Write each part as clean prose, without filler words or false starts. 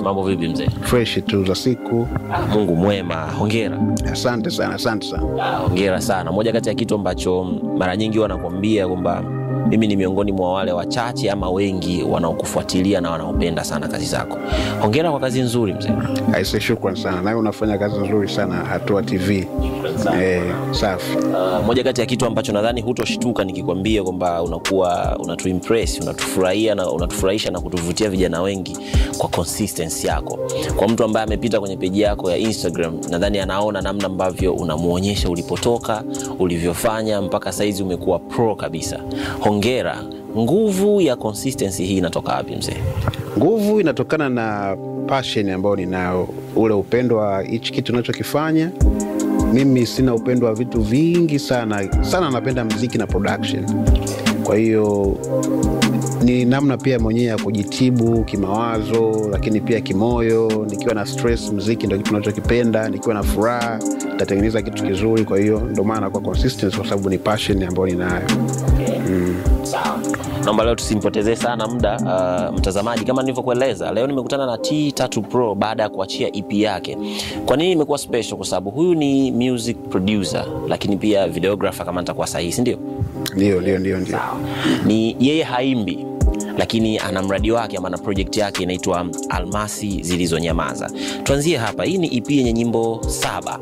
Mambo vipi mzee? Fresh tu za siku. Mungu mwema. Hongera. Asante sana. Hongera sana. Moja kati ya kitu ambacho mara nyingi wanakuambia kwamba mimi ni miongoni mwa wale wachache ama wengi wanaokufuatilia na wanaopenda sana kazi zako. Hongera kwa kazi nzuri mzee. Aise, shukrani sana. Nawe unafanya kazi nzuri sana Hatua TV. Safi. Moja kati ya kitu ambacho nadhani hutoshtuka nikikwambia kwamba unakuwa unatuimpress, unatufurahia na unatufurahisha na kutuvutia vijana wengi kwa consistency yako. Kwa mtu ambaye amepita kwenye page yako ya Instagram, nadhani anaona namna ambavyo unamuonyesha ulipotoka, ulivyofanya mpaka saizi umekuwa pro kabisa. Hongera. Nguvu ya consistency hii inatoka wapi mzee? Nguvu inatokana na passion ambayo ninao, ule upendo wa hichi kitu ninachokifanya. Mimi sina upendo wa vitu vingi sana napenda muziki na production. Kwa hiyo ni namna pia mwenyewe ya kujitibu kimawazo, lakini pia kimoyo. Nikiwa na stress, muziki ndio kitu ninachokipenda. Nikiwa na furaha, nitatengeneza kitu kizuri. Kwa hiyo ndio maana kwa consistency, kwa sababu ni passion ambayo ninayo. Sawa. Naomba leo tusimpotezee sana muda mtazamaji. Kama nilivyokueleza, leo nimekutana na T3 Pro baada ya kuachia EP yake. Kwa nini imekuwa special? Kwa sababu huyu ni music producer, lakini pia videographer kama nitakuwa sahihi, ndio? Ndio. Ni yeye haimbi, lakini ana mradi wake ama na project yake inaitwa Almasi Zilizonyamaza. Tuanzie hapa. Hii ni EP yenye nyimbo 7.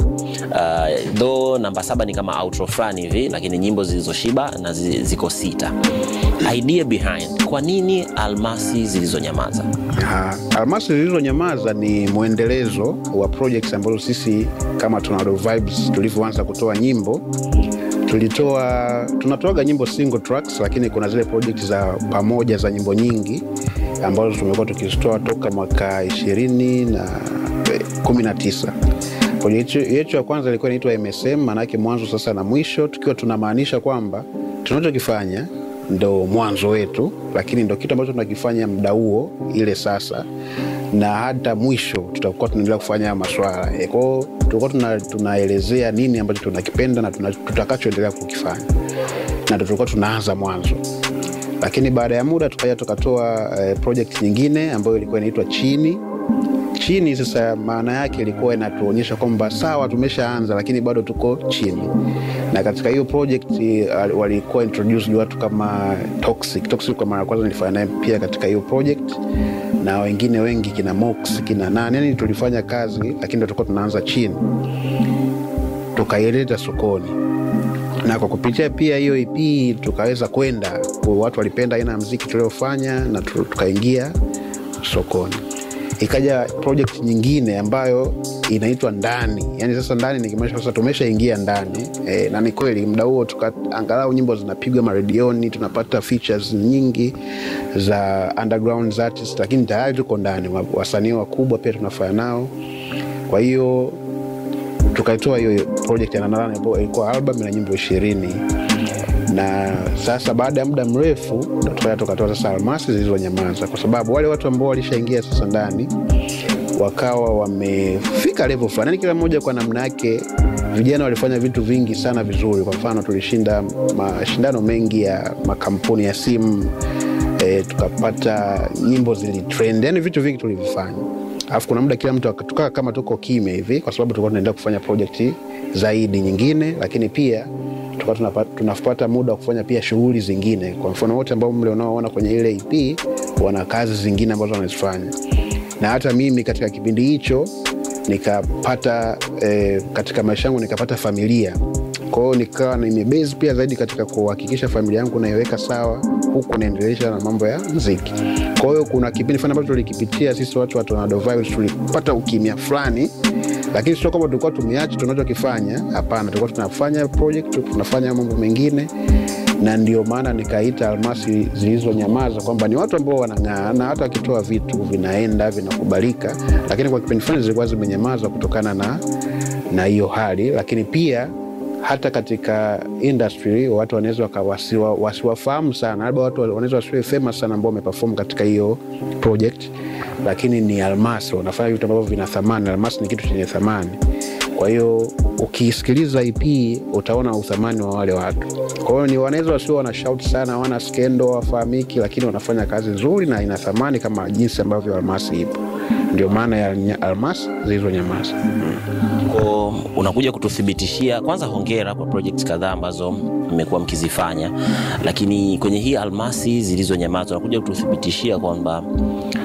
Though namba 7 ni kama outro fulani hivi, lakini nyimbo zilizoshiba na ziko 6. Idea behind, kwa nini Almasi Zilizonyamaza? Almasi Zilizonyamaza ni muendelezo wa projects ambazo sisi kama Tornado Vibes tulivyoanza kutoa nyimbo. Tunatoaga nyimbo single tracks, lakini kuna zile projects za pamoja za nyimbo nyingi ambazo tumekuwa tukizitoa toka mwaka 2019. Project yetu ya kwanza ilikuwa inaitwa MSM, maana yake mwanzo sasa na mwisho, tukiwa tunamaanisha kwamba tunachokifanya ndo mwanzo wetu, lakini ndo kitu ambacho tunakifanya muda huo ile sasa, na hata mwisho tutakuwa tunaendelea kufanya masuala. Kwa hiyo tulikuwa tunaelezea nini ambacho tunakipenda na tutakachoendelea kukifanya, na tulikuwa tunaanza mwanzo. Lakini baada ya muda tukatoa project nyingine ambayo ilikuwa inaitwa Chini. Sasa maana yake ilikuwa inatuonyesha kwamba sawa tumeshaanza, lakini bado tuko chini. Na katika hiyo project walikuwa introduce watu kama Toxic kwa mara kwanza nilifanya naye pia katika hiyo project, na wengine wengi kina Mox, kina nani. Yani tulifanya kazi, lakini ndio tulikuwa tunaanza chini, tukaileta sokoni. Na kwa kupitia pia hiyo EP tukaweza kwenda, watu walipenda aina ya muziki tuliofanya na tukaingia sokoni. Ikaja project nyingine ambayo inaitwa Ndani. Yani sasa Ndani nikimaanisha sasa tumeshaingia ndani. Na ni kweli muda huo angalau nyimbo zinapigwa maredioni, tunapata features nyingi za underground artists, lakini tayari tuko ndani, wasanii wakubwa pia tunafanya nao. Kwa hiyo tukaitoa hiyo project ya Ndani ambayo ilikuwa album na nyimbo 20. Na sasa baada ya muda mrefu tukatoa sasa Almasi Zilizonyamaza, kwa sababu wale watu ambao walishaingia sasa ndani wakawa wamefika level fulani, kila mmoja kwa namna yake. Vijana walifanya vitu vingi sana vizuri. Kwa mfano tulishinda mashindano mengi ya makampuni ya simu, tukapata nyimbo zilitrend, yani vitu vingi tulivifanya. Alafu kuna muda kila mtu akatukaa kama tuko kimya hivi, kwa sababu tulikuwa tunaendelea kufanya project zaidi nyingine, lakini pia tunapata muda wa kufanya pia shughuli zingine. Kwa mfano wote ambao mlionaona kwenye ile EP wana kazi zingine ambazo wanazifanya. Na hata mimi katika kipindi hicho nikapata katika maisha yangu nikapata familia. Kwa hiyo nikawa nimebase pia zaidi katika kuhakikisha familia yangu naiweka sawa, huku naendelea na mambo ya muziki. Kwa hiyo kuna kipindi fulani ambacho tulikipitia sisi watu wa Tornado Vibes, tulipata ukimya fulani, lakini sio kama tulikuwa tumeacha tunachokifanya. Hapana, tulikuwa tunafanya project, tunafanya mambo mengine. Na ndio maana nikaita Almasi Zilizonyamaza, kwamba ni watu ambao wanang'aa na hata wakitoa vitu vinaenda vinakubalika, lakini kwa kipindi fulani zilikuwa zimenyamaza kutokana na hiyo hali. Lakini pia hata katika industry watu wanaweza wasiwafahamu sana, labda watu wanaweza wasiwe famous sana ambao wameperform katika hiyo project, lakini ni Almasi wanafanya vitu ambavyo vina thamani. Almasi ni kitu chenye thamani. Kwa hiyo ukisikiliza EP utaona uthamani wa wale watu. Kwa hiyo ni wanaweza wasio wana shout sana, wana skendo, wafahamiki, lakini wanafanya kazi nzuri na ina thamani kama jinsi ambavyo Almasi ipo. Ndio maana ya Almasi Zilizonyamaza. Kwa unakuja kututhibitishia, kwanza hongera kwa project kadhaa ambazo mmekuwa mkizifanya, lakini kwenye hii Almasi Zilizonyamaza unakuja kututhibitishia kwamba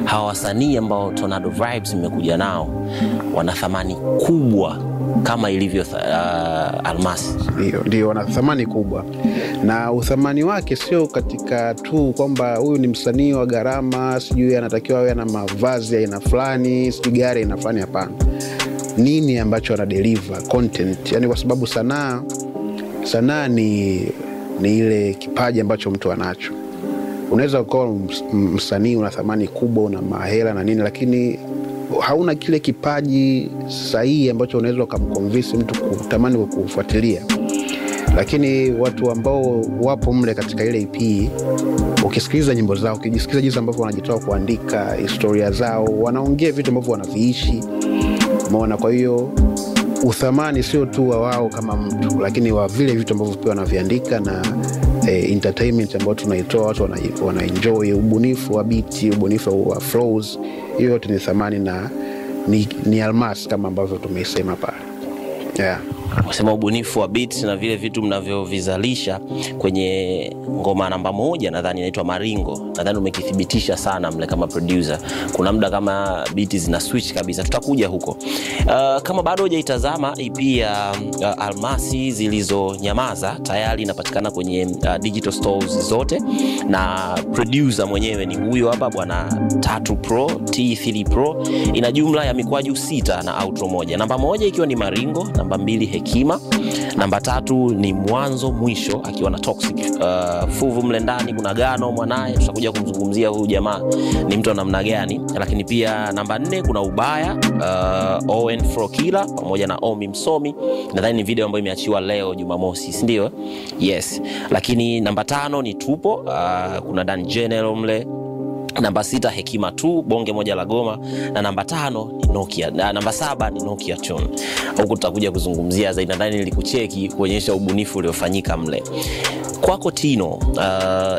hawa wasanii ambao Tornado Vibes mmekuja nao wana thamani kubwa kama ilivyo Almasi. Ndio wana thamani kubwa, na uthamani wake sio katika tu kwamba huyu ni msanii wa gharama, sijui anatakiwa awe na mavazi aina fulani, sijui gari aina fulani. Hapana, nini ambacho ana deliver content. Yani kwa sababu sanaa ni ile kipaji ambacho mtu anacho. Unaweza kuwa msanii una thamani kubwa, una mahela na nini, lakini hauna kile kipaji sahihi ambacho unaweza kumconvince mtu kutamani kukufuatilia. Lakini watu ambao wapo mle katika ile EP, ukisikiliza nyimbo zao, ukijisikiliza jinsi ambavyo wanajitoa kuandika historia zao, wanaongea vitu ambavyo wanaviishi. Umeona? Kwa hiyo uthamani sio tu wa wao kama mtu, lakini wa vile vitu ambavyo pia wanaviandika na entertainment ambayo tunaitoa, watu wanaenjoy ubunifu wa beat, ubunifu wa flows. Hiyo yote ni thamani na ni Almasi kama ambavyo tumeisema pale. Yeah. Kusema ubunifu wa beat na vile vitu mnavyovizalisha kwenye ngoma namba 1 nadhani inaitwa Maringo. Nadhani umekithibitisha sana mle kama producer. Kuna muda kama beat zina switch kabisa. Tutakuja huko. Kama bado hujaitazama EP ya Almasi Zilizonyamaza, tayari inapatikana kwenye digital stores zote, na producer mwenyewe ni huyo hapa bwana T3 Pro. Ina jumla ya mikwaju 6 na outro 1. Namba 1 ikiwa ni Maringo, namba 2 Hekima, namba 3 ni Mwanzo Mwisho akiwa na Toxic. Fuvu mle ndani kuna Gano mwanae, tutakuja kumzungumzia huyu jamaa ni mtu wa namna gani. Lakini pia namba 4 kuna Ubaya, Owen Frokila pamoja na Omi Msomi. Nadhani ni video ambayo imeachiwa leo Jumamosi, si ndio? Yes. Lakini namba 5 ni Tupo, kuna Dan General mle. Namba 6 Hekima tu, bonge moja la goma. Na namba 5 ni Nokia. Na namba 7 ni Nokia Tune. Huko tutakuja kuzungumzia zaidi, nadhani nilikucheki kuonyesha ubunifu uliofanyika mle. Kwako Tino,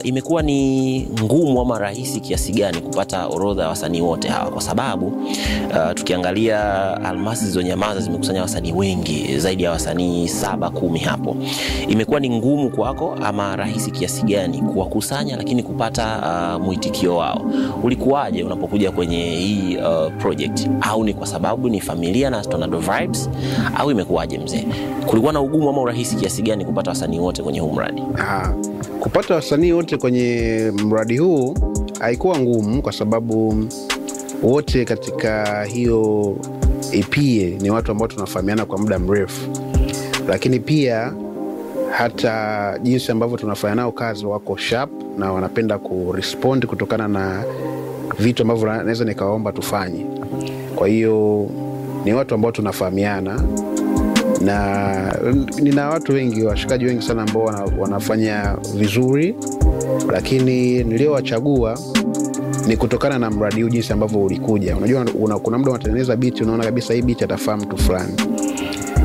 imekuwa ni ngumu ama rahisi kiasi gani kupata orodha ya wasanii wote hawa? Kwa sababu tukiangalia Almasi Zilizonyamaza zimekusanya wasanii wengi, zaidi ya wasanii 7-10 hapo. Imekuwa ni ngumu kwako ama rahisi kiasi gani kuwakusanya lakini kupata mwitikio wao? Ulikuwaje unapokuja kwenye hii project? Au ni kwa sababu ni familia na Tornado Vibes, au imekuwaje mzee? Kulikuwa na ugumu ama urahisi kiasi gani kupata wasanii wote kwenye huu mradi? Kupata wasanii wote kwenye mradi huu haikuwa ngumu, kwa sababu wote katika hiyo EP ni watu ambao tunafahamiana kwa muda mrefu. Lakini pia hata jinsi ambavyo tunafanya nao kazi, wako sharp na wanapenda kurespond kutokana na vitu ambavyo naweza nikawaomba tufanye. Kwa hiyo ni watu ambao tunafahamiana, na nina watu wengi, washikaji wengi sana ambao wanafanya vizuri, lakini niliowachagua ni kutokana na mradi huu jinsi ambavyo ulikuja. Unajua kuna muda unatengeneza beat, unaona kabisa hii beat atafahamu mtu fulani.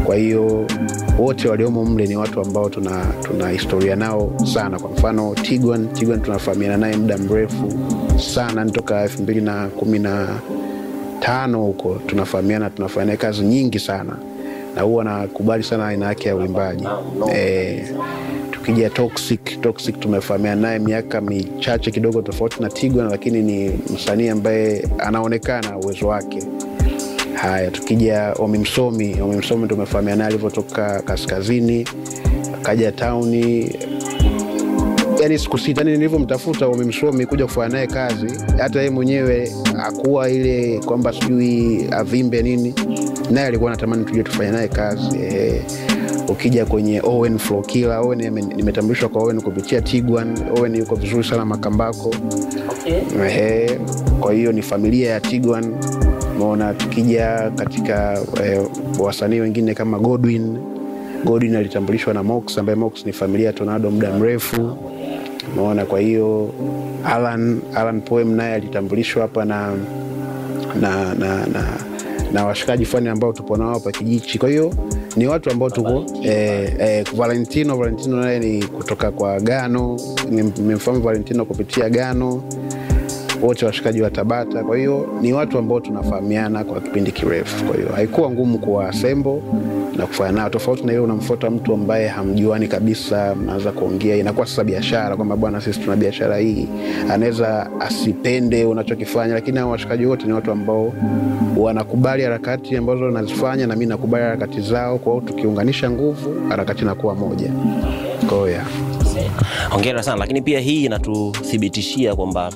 Kwa hiyo wote waliomo mle ni watu ambao tuna historia nao sana. Kwa mfano Tigwan tunafahamiana naye muda mrefu sana, nitoka 2015 huko tunafahamiana, tunafanya kazi nyingi sana, na huwa nakubali sana aina yake ya uimbaji. Tukija Toxic tumefahamiana naye miaka michache kidogo tofauti na Tigwan, lakini ni msanii ambaye anaonekana uwezo wake. Haya, tukija Omi Msomi tumefahamiana naye alivyotoka kaskazini akaja tauni. Yani siku sita nilivyomtafuta Omi Msomi kuja kufanya naye kazi, hata yeye mwenyewe hakuwa ile kwamba sijui avimbe nini, naye alikuwa anatamani tuje tufanye naye kazi. Ukija kwenye Owen Frokila, Owen nimetambulishwa kwa Owen kupitia Tigwan. Owen yuko vizuri sana Makambako. Okay. Kwa hiyo ni familia ya Tigwan. Umeona? Tukija katika wasanii wengine kama Godwin alitambulishwa na Mox, ambaye Mox ni familia ya Tornado muda mrefu. Umeona? Kwa hiyo Alan Poem naye alitambulishwa hapa na washikaji fulani ambao tupo nao hapa Kijichi. Kwa hiyo Ni watu ambao tuko Valentino naye ni kutoka kwa Gano, nimemfahamu Valentino kupitia Gano, wote washikaji wa Tabata. Kwa hiyo ni watu ambao tunafahamiana kwa kipindi kirefu. Kwa hiyo haikuwa ngumu kwa assemble na kufanya nao, tofauti na ile unamfuata mtu ambaye hamjuani kabisa, mnaanza kuongea, inakuwa sasa biashara kwamba bwana sisi tuna biashara hii, anaweza asipende unachokifanya. Lakini hao washikaji wote ni watu ambao wanakubali harakati ambazo nazifanya na mimi nakubali harakati zao. Kwa hiyo tukiunganisha nguvu, harakati inakuwa moja. Kwa hiyo hongera sana. Lakini pia hii inatuthibitishia kwamba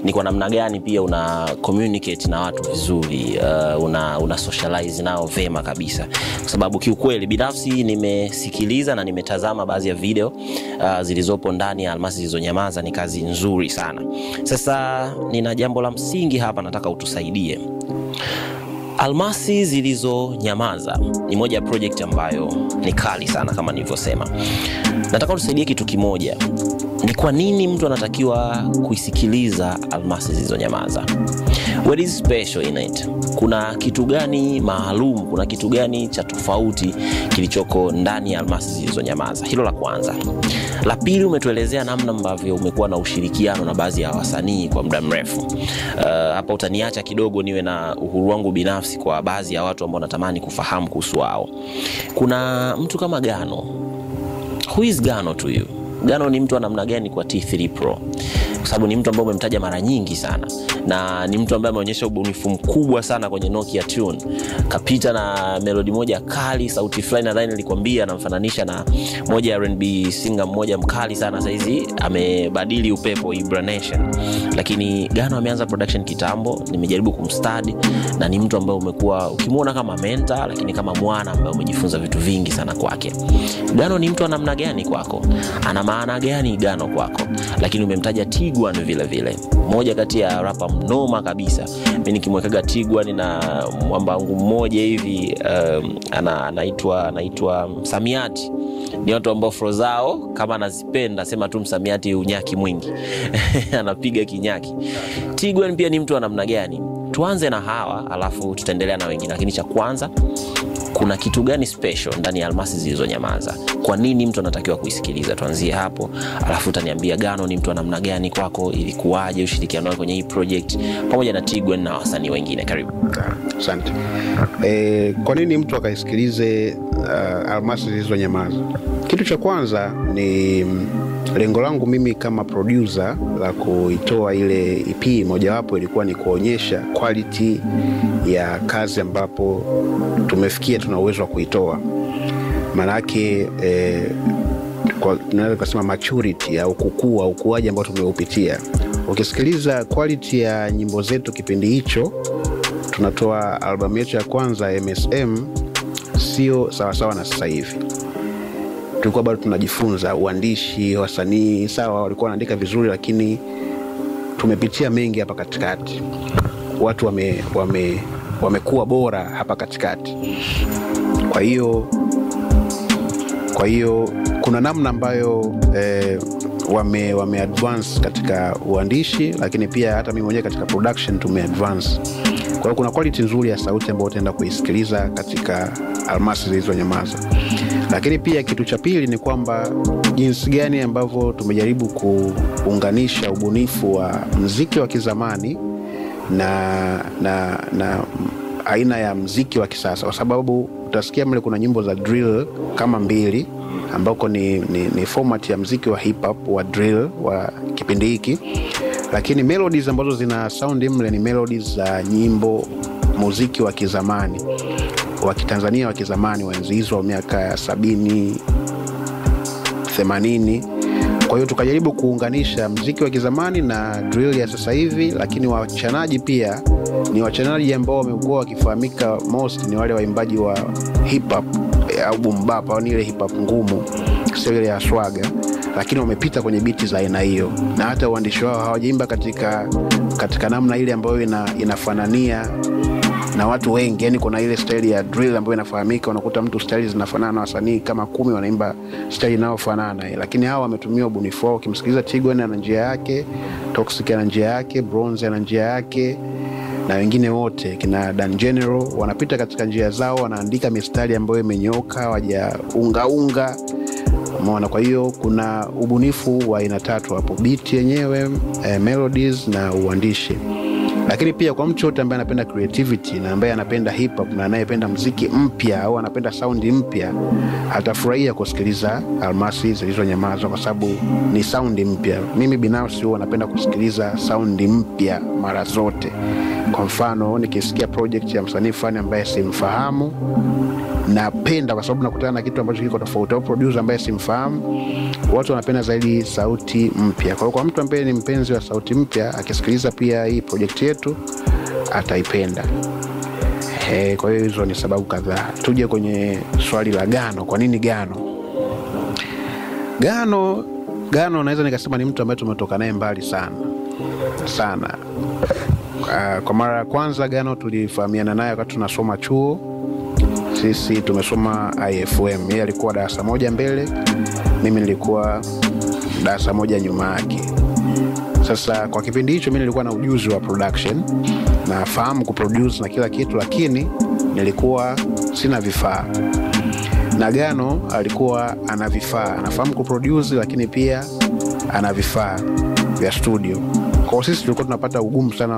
ni kwa namna gani pia una communicate na watu vizuri, una socialize nao vema kabisa. Kwa sababu kiukweli binafsi nimesikiliza na nimetazama baadhi ya video zilizopo ndani ya Almasi Zilizonyamaza, ni kazi nzuri sana. Sasa nina jambo la msingi hapa nataka utusaidie. Almasi Zilizonyamaza ni moja ya project ambayo ni kali sana kama nilivyosema. Nataka utusaidie kitu kimoja. Ni kwa nini mtu anatakiwa kuisikiliza Almasi Zilizonyamaza? What is special in it? Kuna kitu gani maalum, kuna kitu gani cha tofauti kilichoko ndani ya Almasi Zilizonyamaza? Hilo la kwanza. La pili, umetuelezea namna ambavyo umekuwa na ushirikiano na baadhi ya wasanii kwa muda mrefu. Hapa utaniacha kidogo niwe na uhuru wangu binafsi kwa baadhi ya watu ambao natamani kufahamu kuhusu wao. Kuna mtu kama Gano. Who is Gano to you? Gano ni mtu wa namna gani kwa T3 Pro? Kwa sababu ni mtu ambaye umemtaja mara nyingi sana, na ni mtu ambaye ameonyesha ubunifu mkubwa sana kwenye Nokia Tune. Kapita na melody moja kali, sauti fulani nadhani nilikwambia anamfananisha na moja ya R&B singer mmoja mkali sana, sasa hizi amebadili upepo, Ibra Nation. Lakini Gano ameanza production kitambo, nimejaribu kumstudy na ni mtu ambaye umekuwa ukimuona kama mentor, lakini kama mwana ambaye umejifunza vitu vingi sana kwake. Gano ni mtu wa namna gani kwako? Ana maana gani Gano kwako? Lakini umemtaja Tigwan vile vile, moja kati ya rapa mnoma kabisa. Mimi nikimwekaga Tigwan na mwamba wangu mmoja hivi anaitwa Msamiati. Ni watu ambao flow zao kama anazipenda, sema tu Msamiati unyaki mwingi. Anapiga kinyaki. Tigwan pia ni mtu wa namna gani? Tuanze na hawa alafu tutaendelea na wengine. Lakini cha kwanza, kuna kitu gani special ndani ya Almasi Zilizonyamaza? Kwa nini mtu anatakiwa kuisikiliza? Tuanzie hapo, alafu utaniambia Gano ni mtu wa namna gani kwako, ilikuwaje ushirikiano wako kwenye hii project pamoja na Tigwan na wasanii wengine. Karibu. Asante. Kwa nini mtu akaisikilize Almasi Zilizonyamaza? Kitu cha kwanza ni lengo langu mimi kama producer la kuitoa ile EP, mojawapo ilikuwa ni kuonyesha quality ya kazi ambapo tumefikia, tuna uwezo wa kuitoa. Manake tunaweza kusema maturity au kukua, ukuaji ambao tumeupitia. Ukisikiliza quality ya nyimbo zetu kipindi hicho, tunatoa albamu yetu ya kwanza MSM, sio sawa na sasa hivi. Tulikuwa bado tunajifunza uandishi, wasanii sawa walikuwa wanaandika vizuri, lakini tumepitia mengi hapa katikati. Watu wamekuwa bora hapa katikati. Kwa hiyo kuna namna ambayo wame advance katika uandishi, lakini pia hata mimi mwenyewe katika production tumeadvance. Kwa hiyo kuna quality nzuri ya sauti ambayo utaenda kuisikiliza katika Almasi Zilizonyamaza. Lakini pia kitu cha pili ni kwamba jinsi gani ambavyo tumejaribu kuunganisha ubunifu wa muziki wa kizamani na aina ya muziki wa kisasa, kwa sababu utasikia mle kuna nyimbo za drill kama mbili ambako ni format ya muziki wa hip hop wa drill wa kipindi hiki, lakini melodies ambazo zina sound mle ni melodies za nyimbo muziki wa kizamani wa Kitanzania wa kizamani wa enzi hizo wa miaka 70 80. Kwa hiyo tukajaribu kuunganisha muziki wa kizamani na drill ya sasa hivi, lakini wachanaji pia ni wachanaji ambao wamekuwa wakifahamika most ni wale waimbaji wa hip hop au boom bap au ile hip hop ngumu, sio ile ya swaga, lakini wamepita kwenye biti za aina hiyo, na hata uandishi wao hawajaimba katika namna ile ambayo inafanania na watu wengi. Yani kuna ile style ya drill ambayo inafahamika, unakuta mtu style zinafanana na wasanii kama 10 wanaimba style inayofanana, lakini hao wametumia ubunifu wao. Ukimsikiliza Tigwan ana njia yake, Toxic ana njia yake, Bronze ana njia yake, na wengine wote kina Dan General wanapita katika njia zao, wanaandika mistari ambayo imenyoka, wajaunga. Umeona? Kwa hiyo kuna ubunifu wa aina tatu hapo: beat yenyewe, melodies na uandishi. Lakini pia kwa mtu yote ambaye anapenda creativity na ambaye anapenda hip hop na anayependa muziki mpya au anapenda sound mpya, atafurahia kusikiliza Almasi Zilizonyamaza kwa sababu ni sound mpya. Mimi binafsi huwa napenda kusikiliza sound mpya mara zote. Kwa mfano, nikisikia project ya msanii fulani ambaye simfahamu, napenda kwa sababu nakutana na kitu ambacho kiko tofauti, au producer ambaye simfahamu, watu wanapenda zaidi sauti mpya. Kwa hiyo kwa mtu ambaye ni mpenzi wa sauti mpya, akisikiliza pia hii project yetu ataipenda. Kwa hiyo hizo ni sababu kadhaa. Tuje kwenye swali la Gano. Kwa nini Gano? Gano naweza nikasema ni mtu ambaye tumetoka naye mbali sana. Kwa mara ya kwanza Gano tulifahamiana naye wakati tunasoma chuo. Sisi tumesoma IFM. Yeye alikuwa darasa moja mbele, mimi nilikuwa darasa moja nyuma yake. Sasa kwa kipindi hicho mimi nilikuwa na ujuzi wa production, na fahamu kuproduce na kila kitu, lakini nilikuwa sina vifaa. Na Gano alikuwa ana vifaa, anafahamu kuproduce lakini pia ana vifaa vya studio. Kwa sisi tulikuwa tunapata ugumu sana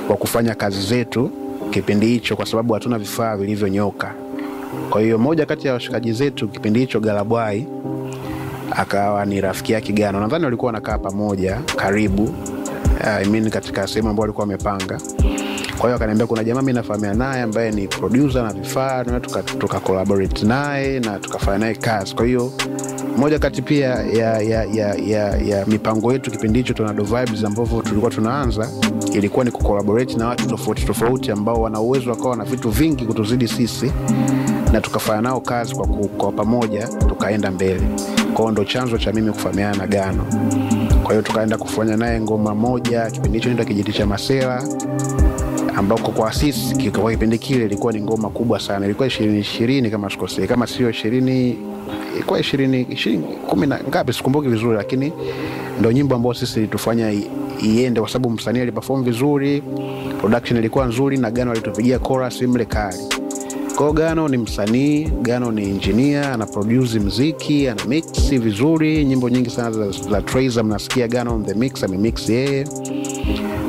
wa kufanya kazi zetu kipindi hicho kwa sababu hatuna vifaa vilivyonyoka. Kwa hiyo moja kati ya washikaji zetu kipindi hicho, Galabwai, akawa ni rafiki yake Gano. Nadhani walikuwa wanakaa pamoja karibu, katika sehemu ambayo walikuwa wamepanga. Kwa hiyo akaniambia kuna jamaa mimi nafahamiana naye ambaye ni producer na vifaa, na tuka collaborate naye na tukafanya naye kazi. Kwa hiyo moja kati pia ya mipango yetu kipindi hicho Tornado Vibes ambavyo tulikuwa tunaanza, ilikuwa ni kucollaborate na watu tofauti ambao wana uwezo wakawa na vitu vingi kutuzidi sisi, na tukafanya nao kazi kwa pamoja, tukaenda mbele. Kwa hiyo ndo chanzo cha mimi kufahamiana na Gano. Kwa hiyo tukaenda kufanya naye ngoma moja kipindi hicho, ndio Kijiti cha Masela, ambako kwa sisi kwa kipindi kile ilikuwa ni ngoma kubwa sana. Ilikuwa 20 kama sikosei, kama sio 20 ilikuwa 20 10 na ngapi sikumbuki vizuri, lakini ndio nyimbo ambayo sisi tufanya iende kwa sababu msanii aliperform vizuri, production ilikuwa nzuri, na Gano alitupigia chorus mle kali. Kwa Gano ni msanii, Gano ni engineer, ana produce muziki, ana mix vizuri. Nyimbo nyingi sana za Tracer mnasikia Gano on the mix, amemix yeye.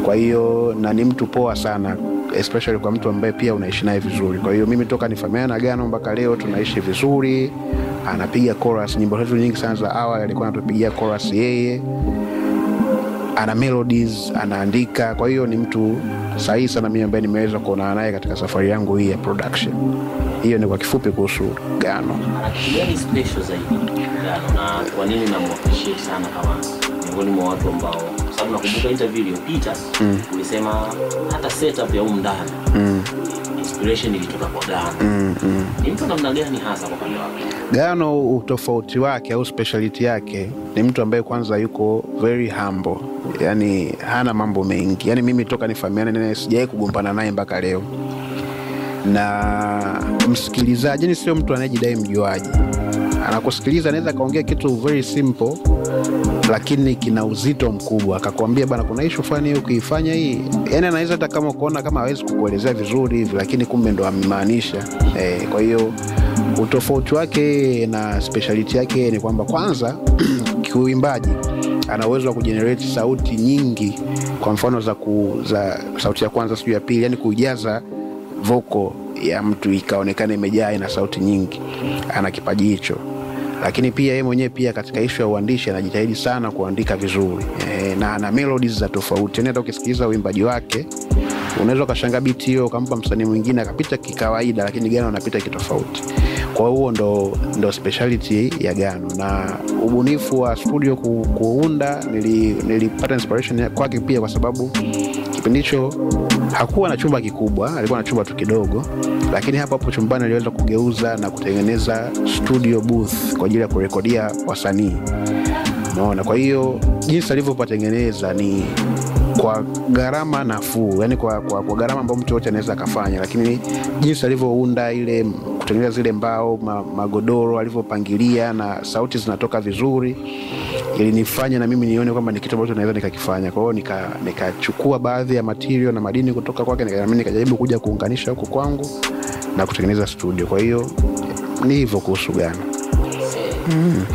Kwa hiyo na ni mtu poa sana, especially kwa mtu ambaye pia unaishi naye vizuri. Kwa hiyo mimi toka nifahamiana na Gano mpaka leo tunaishi vizuri. Anapiga chorus nyimbo zetu nyingi sana za awali, alikuwa anatupigia chorus yeye. Ana melodies, anaandika. Kwa hiyo ni mtu sahihi sana mimi ambaye nimeweza kuona naye katika safari yangu hii ya production. Hiyo ni kwa kifupi kuhusu Gano. Gani special zaidi Gano, na kwa nini namwappreciate sana kama miongoni mwa watu ambao, sababu nakumbuka interview iliyopita ulisema hata setup ya ndani inspiration ilitoka kwa Gano. Ni mtu namna gani hasa kwa pande wake? Gano, utofauti wake au speciality yake, ni mtu ambaye kwanza yuko very humble. Yani hana mambo mengi. Yani mimi toka nifahamiane naye sijawahi kugombana naye mpaka leo. Na msikilizaji, ni sio mtu anayejidai mjuaji. Anakusikiliza, anaweza kaongea kitu very simple lakini kina uzito mkubwa. Akakwambia bana, kuna issue fulani ukifanya hii, yani anaweza hata kama ukoona kama hawezi kukuelezea vizuri hivi, lakini kumbe ndo amemaanisha. Kwa hiyo utofauti wake na speciality yake ni kwamba kwanza kiuimbaji ana uwezo wa kugenerate sauti nyingi. Kwa mfano za sauti ya kwanza sio ya pili, yani kujaza vocal ya mtu ikaonekana imejaa ina sauti nyingi. Ana kipaji hicho. Lakini pia yeye mwenyewe pia katika issue ya uandishi anajitahidi sana kuandika vizuri. Na ana melodies za tofauti. Yani hata ukisikiliza uimbaji wake unaweza kashangaa beat hiyo ukampa msanii mwingine akapita kikawaida, lakini Gano anapita kitofauti. Kwa hiyo ndo speciality ya Gano. Na ubunifu wa studio kuunda, nilipata inspiration kwake pia kwa sababu kipindi hicho hakuwa na chumba kikubwa, alikuwa na chumba tu kidogo, lakini hapo chumbani aliweza kugeuza na kutengeneza studio booth kwa ajili ya kurekodia wasanii. Unaona? Kwa hiyo jinsi alivyopatengeneza ni kwa gharama nafuu, yani kwa gharama ambayo mtu yote anaweza kufanya, lakini jinsi alivyounda ile kutengeneza zile mbao, magodoro alivyopangilia na sauti zinatoka vizuri, ilinifanya na mimi nione kwamba ni kitu ambacho naweza nikakifanya. Kwa hiyo nikachukua baadhi ya material na madini kutoka kwake, nikajaribu kuja kuunganisha huko kwangu na kutengeneza studio. Kwa hiyo ni hivyo kuhusu Gano.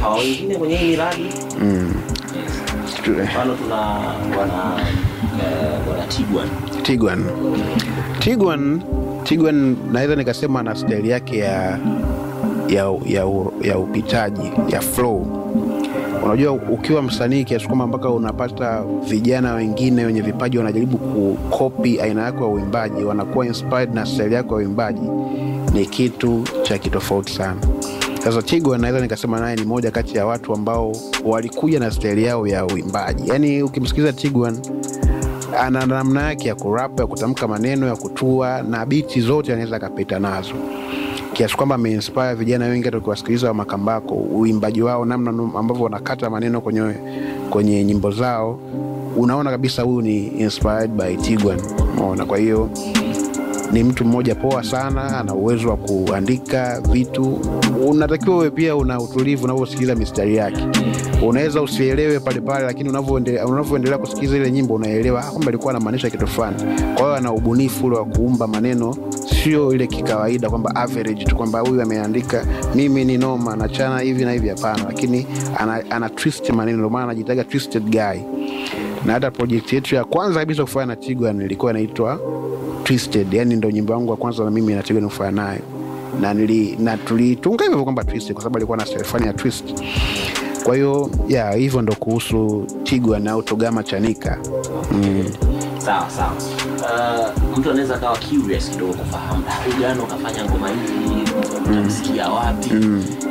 Hao wengine kwenye hii miradi mfano tuna wana Tiguan naweza nikasema na style yake ya upitaji, ya flow. Unajua ukiwa msanii kiasi kwamba mpaka unapata vijana wengine wenye vipaji wanajaribu kukopi aina yako ya uimbaji, wanakuwa inspired na style yako ya uimbaji, ni kitu cha kitofauti sana. Sasa Tiguan naweza nikasema naye ni moja kati ya watu ambao walikuja na style yao ya uimbaji. Yaani ukimsikiliza Tiguan ana namna yake ya kurap, ya kutamka maneno, ya kutua, na biti zote anaweza kapita nazo. Kiasi kwamba ameinspire vijana wengi hata ukiwasikiliza wa Makambako, uimbaji wao, namna ambavyo wanakata maneno kwenye nyimbo zao, unaona kabisa huyu ni inspired by Tiguan. Unaona, kwa hiyo ni mtu mmoja poa sana, ana uwezo wa kuandika vitu. Unatakiwa wewe pia una utulivu unaposikiliza mistari yake. Unaweza usielewe pale lakini unavyoendelea kusikiliza ile nyimbo unaelewa kwamba alikuwa anamaanisha kitu fulani. Kwa hiyo ana ubunifu ule wa kuumba maneno, sio ile kikawaida kwamba average tu kwamba huyu ameandika mimi ni noma na chana hivi na hivi, hapana, lakini ana twist maneno, ndio maana anajitaga twisted guy. Na hata project yetu ya kwanza kabisa kufanya na Tiguan ilikuwa inaitwa Twisted, yani ndio nyimbo yangu ya kwanza na mimi na Tiguan kufanya nayo. Na tulitunga hivyo kwamba Twisted kwa sababu alikuwa na style ya twist. Kwa hiyo hivyo ndo kuhusu Tiguan au Togama Chanika. Sawa. Mtu anaweza kawa curious kidogo kufahamu Gano kafanya ngoma hii unamsikia wapi,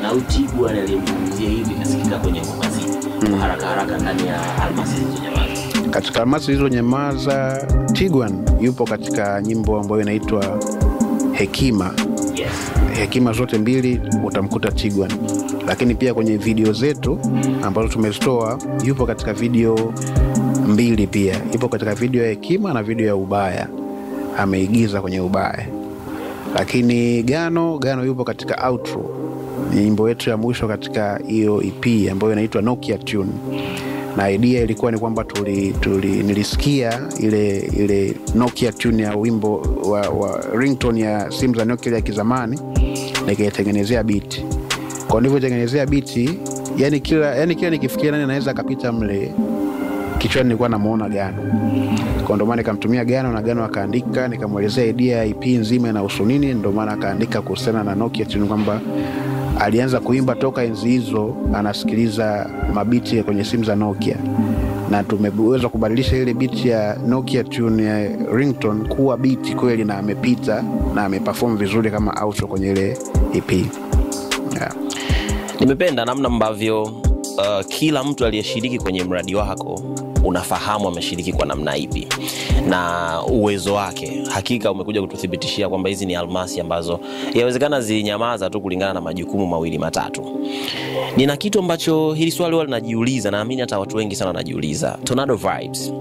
na Tiguan aliyemzungumzia hivi kasikika kwenye ngoma zipi haraka ndani ya Almasi Zilizonyamaza. Katika Almasi Zilizonyamaza Tiguan yupo katika nyimbo ambayo inaitwa Hekima. Yes. Hekima zote mbili utamkuta Tiguan. Lakini pia kwenye video zetu ambazo tumezitoa yupo katika video mbili pia. Yupo katika video ya Hekima na video ya Ubaya. Ameigiza kwenye Ubaya. Lakini Gano yupo katika outro. Nyimbo yetu ya mwisho katika hiyo EP ambayo inaitwa Nokia Tune. Na idea ilikuwa ni kwamba nilisikia ile Nokia Tune ya wimbo wa ringtone ya simu za Nokia ya kizamani, nikaitengenezea beat. Kwa ndivyo tengenezea beat, yani kila nikifikiria nani anaweza kapita mle, kichwani nilikuwa namuona Gano. Kwa ndio maana nikamtumia Gano na Gano akaandika, nikamuelezea idea ya EP nzima na usunini, ndio maana akaandika kuhusiana na Nokia Tune kwamba alianza kuimba toka enzi hizo anasikiliza mabiti kwenye simu za Nokia, na tumeweza kubadilisha ile beat ya Nokia Tune ya ringtone kuwa beat kweli, na amepita na ameperform vizuri kama outro kwenye ile EP. Nimependa namna ambavyo kila mtu aliyeshiriki kwenye mradi wako unafahamu ameshiriki kwa namna ipi na uwezo wake. Hakika umekuja kututhibitishia kwamba hizi ni almasi ambazo yawezekana zinyamaza tu kulingana na majukumu mawili matatu. Nina kitu ambacho hili swali wale najiuliza, naamini hata watu wengi sana wanajiuliza. Tornado Vibes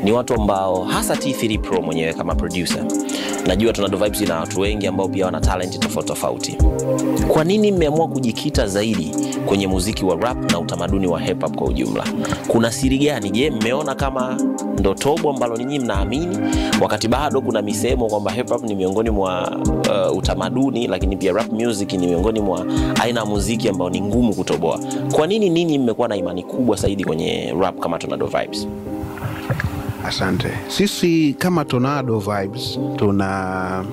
ni watu ambao, hasa T3 Pro mwenyewe kama producer, najua Tornado Vibes ina watu wengi ambao pia wana talent tofauti. Kwa nini mmeamua kujikita zaidi kwenye muziki wa rap na utamaduni wa hip hop kwa ujumla? Kuna siri gani? Je, mmeona kama ndo tobo ambalo ninyi mnaamini, wakati bado kuna misemo kwamba hip hop ni miongoni mwa utamaduni, lakini pia rap music ni miongoni mwa aina ya muziki ambao ni ngumu kutoboa? Kwa nini ninyi mmekuwa na imani kubwa zaidi kwenye rap kama Tornado Vibes? Asante. Sisi kama Tornado Vibes tuna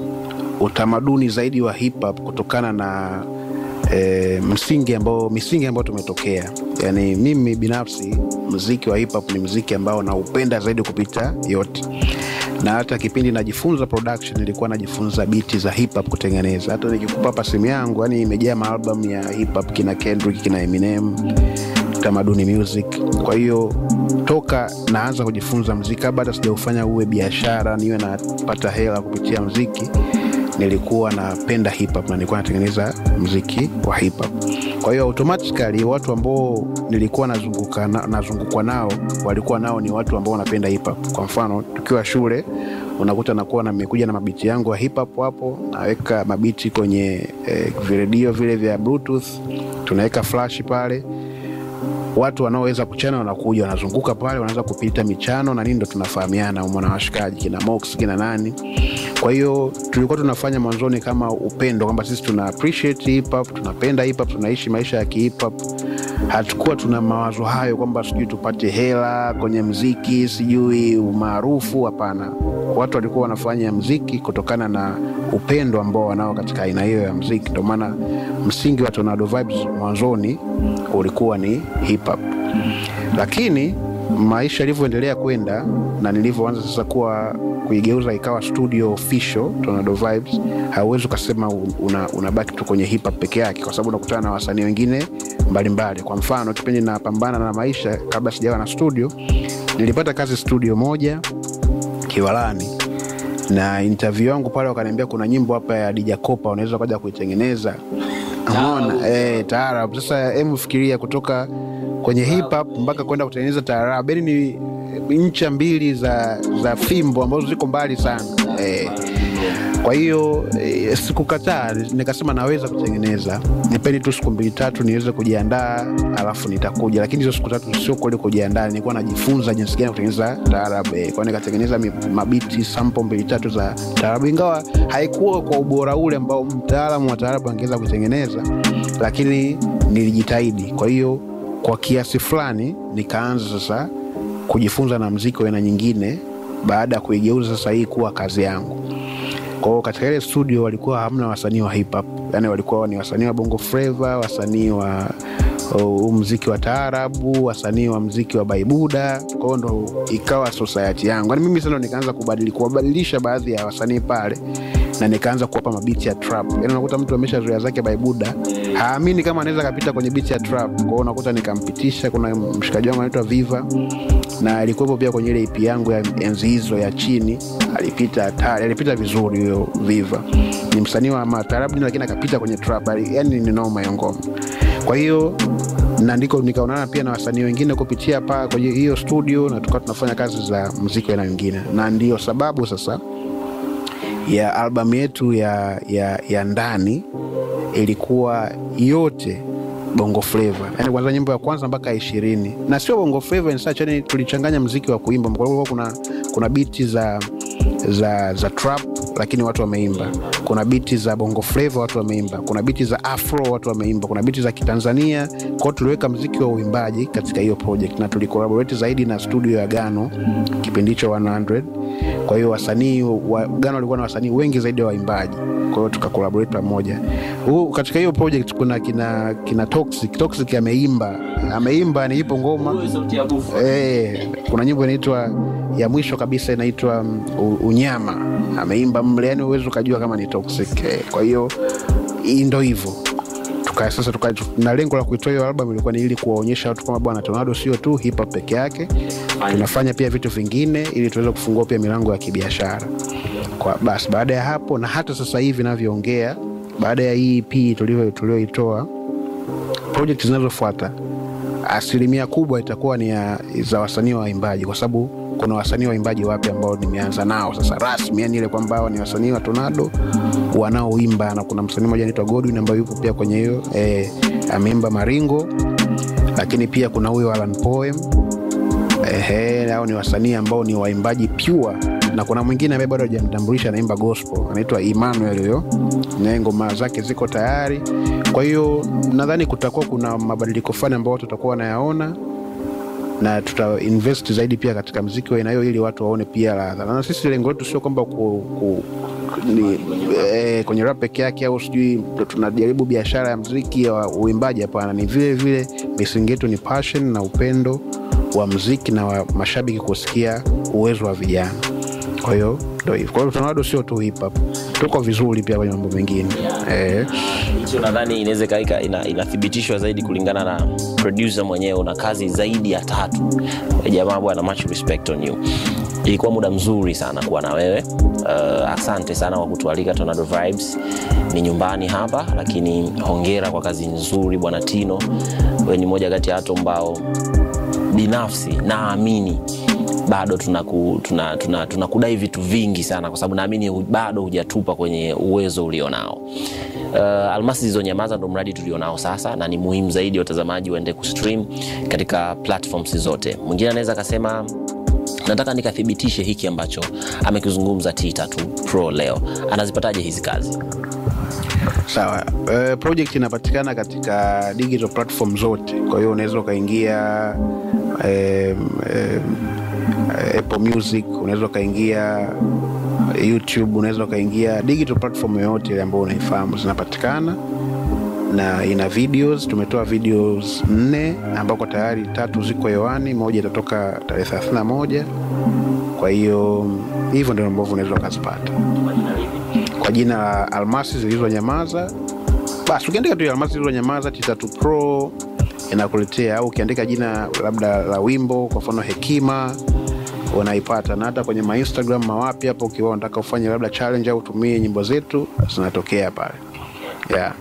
utamaduni zaidi wa hip hop kutokana na misingi ambao tumetokea. Yani mimi binafsi muziki wa hip hop ni muziki ambao naupenda zaidi kupita yote. Na hata kipindi najifunza production nilikuwa najifunza beat za hip hop kutengeneza. Hata nikikupa hapa simu yangu, yani imejaa maalbum ya hip hop, kina Kendrick, kina Eminem, Tamaduni Music. Kwa hiyo toka naanza kujifunza muziki, kabla hata sijaufanya uwe biashara niwe napata hela kupitia muziki, nilikuwa napenda hip hop na nilikuwa natengeneza muziki wa hip hop. Kwa hiyo automatically watu ambao nilikuwa nazungukwa nao walikuwa nao ni watu ambao wanapenda hip hop. Kwa mfano tukiwa shule unakuta nakuwa nimekuja na mabiti yangu wa hip hop hapo, naweka mabiti kwenye viredio vile vya Bluetooth, tunaweka flash pale. watu wanaoweza kuchana wanakuja, wanazunguka pale, wanaanza kupita michano na nini, ndo tunafahamiana mwana washikaji kina Mox kina nani. Kwa hiyo tulikuwa tunafanya mwanzoni kama upendo, kwamba sisi tuna appreciate hip hop, tunapenda hip hop, tunaishi maisha ya hip hop. Hatukuwa tuna mawazo hayo kwamba sijui tupate hela kwenye muziki, sijui umaarufu. Hapana, watu walikuwa wanafanya muziki kutokana na upendo ambao wanao katika aina hiyo ya muziki. Ndio maana msingi wa Tornado Vibes mwanzoni ulikuwa ni hip hop. Lakini maisha yalivyoendelea kwenda na nilivyoanza sasa kuigeuza ikawa studio official Tornado Vibes, hauwezi kusema unabaki tu kwenye hip hop peke yake, kwa sababu unakutana na wasanii wengine mbalimbali. Kwa mfano kipindi napambana na maisha, kabla sijawa na studio, nilipata kazi studio moja Kiwalani, na interview yangu pale wakaniambia kuna nyimbo hapa ya DJ Kopa unaweza kuja kuitengeneza. Unaona, taarab. Sasa hebu fikiria kutoka kwenye hip hop mpaka kwenda kutengeneza taarab, ni incha mbili za fimbo ambazo ziko mbali sana. Kwa hiyo sikukataa, nikasema naweza kutengeneza, nipeni tu siku 2-3 niweze kujiandaa alafu nitakuja. Lakini hizo siku 3 sio kule kujiandaa, nilikuwa najifunza jinsi gani kutengeneza taarab. Kwa nikatengeneza mabiti sample 2-3 za taarab, ingawa haikuwa kwa ubora ule ambao mtaalamu wa taarab angeweza kutengeneza, lakini nilijitahidi. Kwa hiyo kwa kiasi fulani nikaanza sasa kujifunza na muziki wa aina nyingine, baada ya kuigeuza sasa hii kuwa kazi yangu. Kwa hiyo katika ile studio walikuwa hamna wasanii wa hip hop, yani walikuwa ni wasanii wa bongo flava, wasanii wa muziki wa taarabu, wasanii wa muziki wa baibuda. Kwa hiyo ndo ikawa society yangu. Yani mimi sasa nikaanza kubadilisha baadhi ya wasanii pale, na nikaanza kuwapa mabiti ya trap. Yani unakuta mtu ameshazoea zake baibuda, haamini kama anaweza kupita kwenye beat ya trap. Kwa hiyo unakuta nikampitisha. Kuna mshikaji wangu anaitwa Viva, na alikuwepo pia kwenye ile EP yangu ya enzi hizo ya chini, alipita vizuri huyo Viva. Ni msanii wa taarabu lakini akapita kwenye trap, yani ni noma ya ngoma. Kwa hiyo na ndiko nikaonana pia na wasanii wengine kupitia hapa kwenye hiyo studio, na tukawa tunafanya kazi za muziki na wengine. Na ndio sababu sasa ya album yetu ya ndani ilikuwa yote bongo flavor. Yani kwanza nyimbo ya kwanza mpaka 20. Na sio bongo flavor in such, yani tulichanganya muziki wa kuimba. Kwa hiyo kuna beats za trap lakini watu wameimba. Kuna beats za bongo flavor watu wameimba. Kuna beats za afro watu wameimba. Kuna beats za Kitanzania. Kwa hiyo tuliweka muziki wa uimbaji katika hiyo project, na tulicollaborate zaidi na studio ya Gano kipindi hicho 100. Kwa hiyo wasanii wa Gano walikuwa na wasanii wengi zaidi wa waimbaji. Kwa hiyo tukacollaborate pamoja. Katika hiyo project kuna kina Toxic ameimba ni ipo ngoma. Kuna nyimbo inaitwa ya mwisho kabisa inaitwa Unyama, ameimba mle, yani uwezo kujua kama ni Toxic. Kwa hiyo ndio hivyo. Sasa na lengo la kuitoa hiyo album ilikuwa ni ili kuwaonyesha watu kama bwana Tornado sio tu hip hop peke yake, tunafanya pia vitu vingine ili tuweze kufungua pia milango ya kibiashara. Kwa basi baada ya hapo, na hata sasa hivi ninavyoongea, baada ya hii EP tulioitoa, project zinazofuata asilimia kubwa itakuwa ni za wasanii wa waimbaji, kwa sababu kuna wasanii wa waimbaji wapya ambao nimeanza nao sasa rasmi, yani ile kwamba ni wasanii wa Tornado wanaoimba. Na kuna msanii mmoja anaitwa Godwin ambaye yupo pia kwenye hiyo ameimba Maringo. Lakini pia kuna huyo Alan Poem, hao ni wasanii ambao ni waimbaji pure. Na kuna mwingine ambaye bado hajamtambulisha anaimba gospel, anaitwa Emmanuel huyo, na ngoma zake ziko tayari. Kwa hiyo nadhani kutakuwa kuna mabadiliko fulani ambayo watu watakuwa wanayaona, na tuta invest zaidi pia katika muziki wa aina hiyo ili watu waone pia ladha. Na sisi lengo letu sio kwamba kwenye rap peke yake au sijui tunajaribu biashara ya muziki wa uimbaji. Hapana, ni vile vile misingi yetu ni passion na upendo wa muziki na wa mashabiki kusikia uwezo wa vijana. Kwa hiyo ndio hivyo. Kwa hiyo Tornado sio tu hip hop, tuko vizuri pia kwenye mambo mengine. Hicho nadhani inaweza kaika inathibitishwa zaidi kulingana na producer mwenyewe. Una kazi zaidi ya 3. Jamaa bwana, much respect on you. Ilikuwa muda mzuri sana kuwa na wewe. Asante sana kwa kutualika Tornado Vibes. Ni nyumbani hapa, lakini hongera kwa kazi nzuri bwana Tino. Wewe ni moja kati ya watu ambao binafsi naamini bado tunakudai vitu vingi sana, kwa sababu naamini bado hujatupa kwenye uwezo ulionao. Almasi Zilizonyamaza ndo mradi tulionao sasa, na ni muhimu zaidi watazamaji waende kustream katika platforms zote. Mwingine anaweza akasema nataka nikathibitishe hiki ambacho amekizungumza T3 Pro leo. Anazipataje hizi kazi? Sawa, project inapatikana katika digital platform zote. Kwa hiyo unaweza ukaingia Apple Music, unaweza ukaingia YouTube, unaweza ukaingia digital platform yoyote ile ambayo unaifahamu, zinapatikana na ina videos. Tumetoa videos 4 ambako tayari 3 ziko hewani, moja itatoka tarehe 31. Kwa hiyo hivyo ndio ambavyo unaweza ukazipata kwa jina la Almasi Zilizonyamaza. Basi ukiandika tu Almasi Zilizonyamaza T3 Pro inakuletea, au ukiandika jina labda la wimbo, kwa mfano Hekima, unaipata. Na hata kwenye Instagram mawapi hapo, ukiwa unataka ufanye labda challenge au utumie nyimbo zetu, zinatokea pale. Yeah.